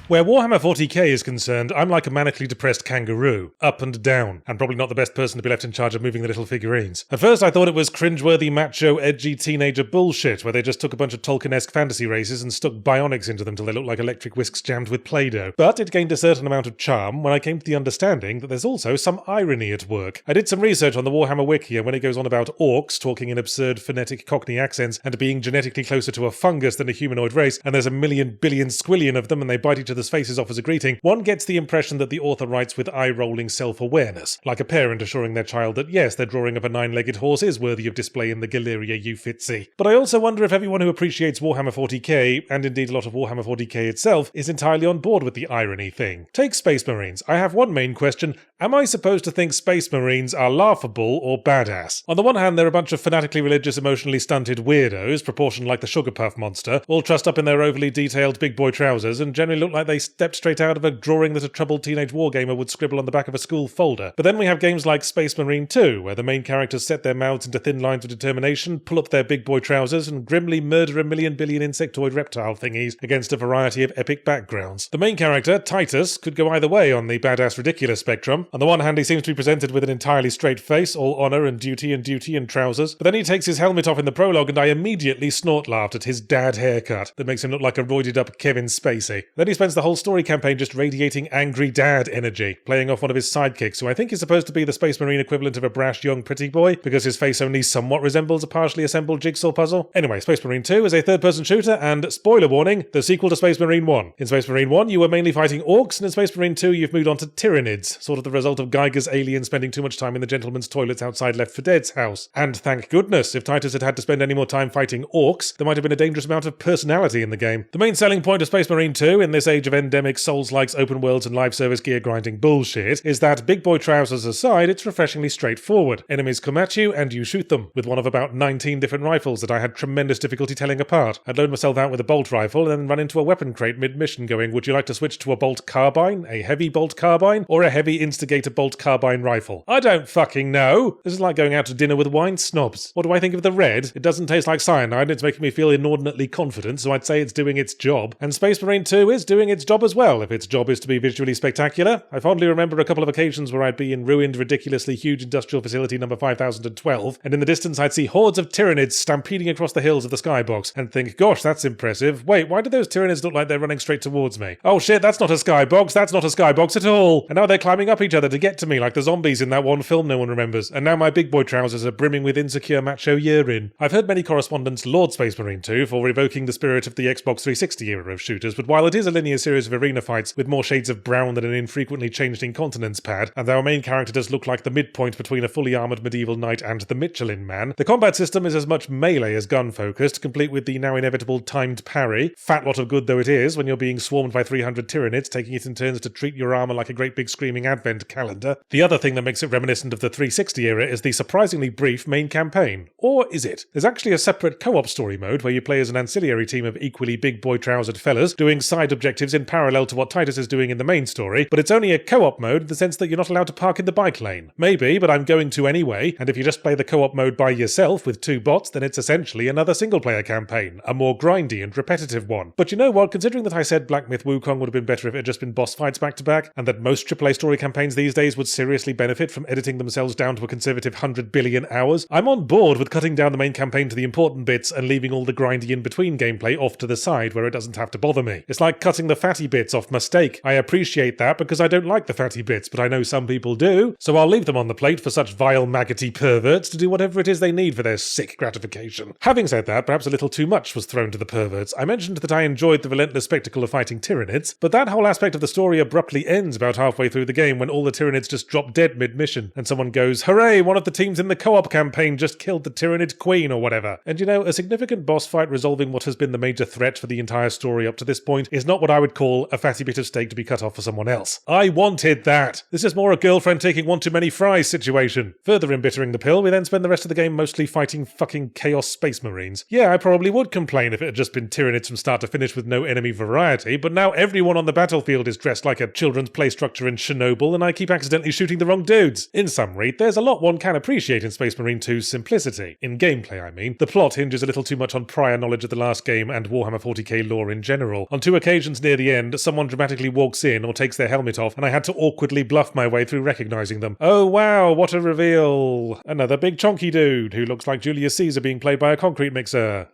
Where Warhammer 40k is concerned, I'm like a manically depressed kangaroo, up and down, and probably not the best person to be left in charge of moving the little figurines. At first I thought it was cringeworthy macho edgy teenager bullshit, where they just took a bunch of Tolkien-esque fantasy races and stuck bionics into them till they looked like electric whisks jammed with Play-Doh. But it gained a certain amount of charm when I came to the understanding that there's also some irony at work. I did some research on the Warhammer Wiki, and when it goes on about orcs talking in absurd phonetic Cockney accents and being genetically closer to a fungus than a humanoid race, and there's a million billion squillion of them and they bite each other's faces off as a greeting, one gets the impression that the author writes with eye-rolling self-awareness, like a parent assuring their child that yes, their drawing of a 9-legged horse is worthy of display in the Galeria Uffizi. But I also wonder if everyone who appreciates Warhammer 40k, and indeed a lot of Warhammer 40k itself, is entirely on board with the irony thing. Take Space Marines. I have one main question: am I supposed to think Space Marines are laughable or badass? On the one hand, they're a bunch of fanatically religious, emotionally stunted weirdos, proportioned like the Sugar Puff monster, all trussed up in their overly detailed big boy trousers, and generally look like they stepped straight out of a drawing that a troubled teenage wargamer would scribble on the back of a school folder. But then we have games like Space Marine 2, where the main characters set their mouths into thin lines of determination, pull up their big boy trousers, and grimly murder a million billion insectoid reptile thingies against a variety of epic backgrounds. The main character, Titus, could go either way on the badass ridiculous spectrum. On the one hand, he seems to be presented with an entirely straight face, all honour and duty and trousers, but then he takes his helmet off in the prologue and I immediately snort laughed at his dad haircut that makes him look like a roided up Kevin Spacey. Then he spends the whole story campaign just radiating angry dad energy, playing off one of his sidekicks, who I think is supposed to be the Space Marine equivalent of a brash young pretty boy, because his face only somewhat resembles a partially assembled jigsaw puzzle. Anyway, Space Marine 2 is a third-person shooter, and spoiler warning, the sequel to Space Marine 1. In Space Marine 1, you were mainly fighting orcs, and in Space Marine 2, you've moved on to Tyranids, sort of the result of Geiger's alien spending too much time in the gentleman's toilets outside Left 4 Dead's house. And thank goodness, if Titus had had to spend any more time fighting orcs, there might have been a dangerous amount of personality in the game. The main selling point of Space Marine 2, in this age of endemic Souls-likes, open worlds and live service gear grinding bullshit, is that, big boy trousers aside, it's refreshingly straightforward. Enemies come at you and you shoot them, with one of about 19 different rifles that I had tremendous difficulty telling apart. I'd load myself out with a bolt rifle and then run into a weapon crate mid-mission going, would you like to switch to a bolt carbine, a heavy bolt carbine, or a heavy instigator bolt carbine rifle? I don't fucking know! This is like going out to dinner with wine snobs. What do I think of the red? It doesn't taste like cyanide and it's making me feel inordinately confident, so I'd say it's doing its job. And Space Marine 2 is doing its job as well, if its job is to be visually spectacular. I fondly remember a couple of occasions where I'd be in ruined, ridiculously huge industrial facility number 5012, and in the distance I'd see hordes of Tyranids stampeding across the hills of the skybox, and think, gosh, that's impressive. Wait, why do those Tyranids look like they're running straight towards me? Oh shit, that's not a skybox, that's not a skybox at all! And now they're climbing up each other to get to me like the zombies in that one film no one remembers, and now my big boy trousers are brimming with insecure macho urine. I've heard many correspondents laud Space Marine 2 for evoking the spirit of the Xbox 360 era of shooters, but while it is a linear series of arena fights with more shades of brown than an infrequently changed incontinence pad, and our main character does look like the midpoint between a fully armoured medieval knight and the Michelin Man, the combat system is as much melee as gun-focused, complete with the now inevitable timed parry, fat lot of good though it is when you're being swarmed by 300 Tyranids, taking it in turns to treat your armour like a great big screaming advent calendar. The other thing that makes it reminiscent of the 360 era is the surprisingly brief main campaign. Or is it? There's actually a separate co-op story mode where you play as an ancillary team of equally big boy trousered fellas, doing side objectives in parallel to what Titus is doing in the main story, but it's only a co-op mode in the sense that you're not allowed to park in the bike lane. Maybe, but I'm going to anyway, and if you just play the co-op mode by yourself with 2 bots, then it's essentially another single-player campaign, a more grindy and repetitive one. But you know what, considering that I said Black Myth Wukong would have been better if it had just been boss fights back-to-back, and that most AAA story campaigns these days would seriously benefit from editing themselves down to a conservative 100 billion hours, I'm on board with cutting down the main campaign to the important bits and leaving all the grindy in-between gameplay off to the side where it doesn't have to bother me. It's like cutting the fatty bits off my steak. I appreciate that because I don't like the fatty bits, but I know some people do, so I'll leave them on the plate for such vile maggoty perverts to do whatever it is they need for their sick gratification. Having said that, perhaps a little too much was thrown to the perverts. I mentioned that I enjoyed the relentless spectacle of fighting Tyranids, but that whole aspect of the story abruptly ends about halfway through the game when all the Tyranids just drop dead mid-mission, and someone goes, hooray, one of the teams in the co-op campaign just killed the Tyranid Queen or whatever. And you know, a significant boss fight resolving what has been the major threat for the entire story up to this point is not what I would call a fatty bit of steak to be cut off for someone else. I wanted that! This is more a girlfriend taking one too many fries situation. Further embittering the pill, we then spend the rest of the game mostly fighting fucking Chaos Space Marines. Yeah, I probably would complain if it had just been Tyranids from start to finish with no enemy variety, but now everyone on the battlefield is dressed like a children's play structure in Chernobyl, and I keep accidentally shooting the wrong dudes. In summary, there's a lot one can appreciate in Space Marine 2's simplicity. In gameplay, I mean. The plot hinges a little too much on prior knowledge of the last game and Warhammer 40k lore in general. On 2 occasions near the end, someone dramatically walks in or takes their helmet off, and I had to awkwardly bluff my way through recognizing them. Oh wow, what a reveal! Another big chonky dude who looks like Julius Caesar being played by a concrete mixer.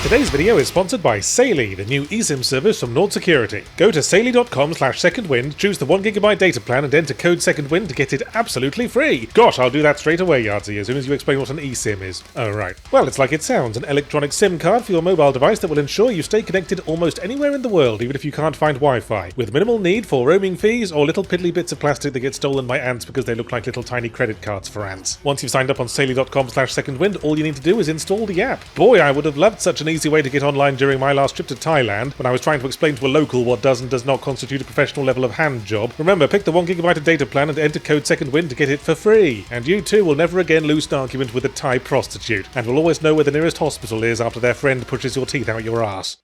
Today's video is sponsored by Saily, the new eSIM service from Nord Security. Go to saily.com/secondwind, choose the 1GB data plan and enter code SECONDWIND to get it absolutely free. Gosh, I'll do that straight away, Yahtzee, as soon as you explain what an eSIM is. Oh right. Well, it's like it sounds, an electronic SIM card for your mobile device that will ensure you stay connected almost anywhere in the world, even if you can't find Wi-Fi, with minimal need for roaming fees or little piddly bits of plastic that get stolen by ants because they look like little tiny credit cards for ants. Once you've signed up on saily.com/secondwind, all you need to do is install the app. Boy, I would have loved such an easy way to get online during my last trip to Thailand when I was trying to explain to a local what does and does not constitute a professional level of hand job. Remember, pick the 1GB of data plan and enter code SECONDWIND to get it for free. And you too will never again lose an argument with a Thai prostitute, and will always know where the nearest hospital is after their friend pushes your teeth out your ass.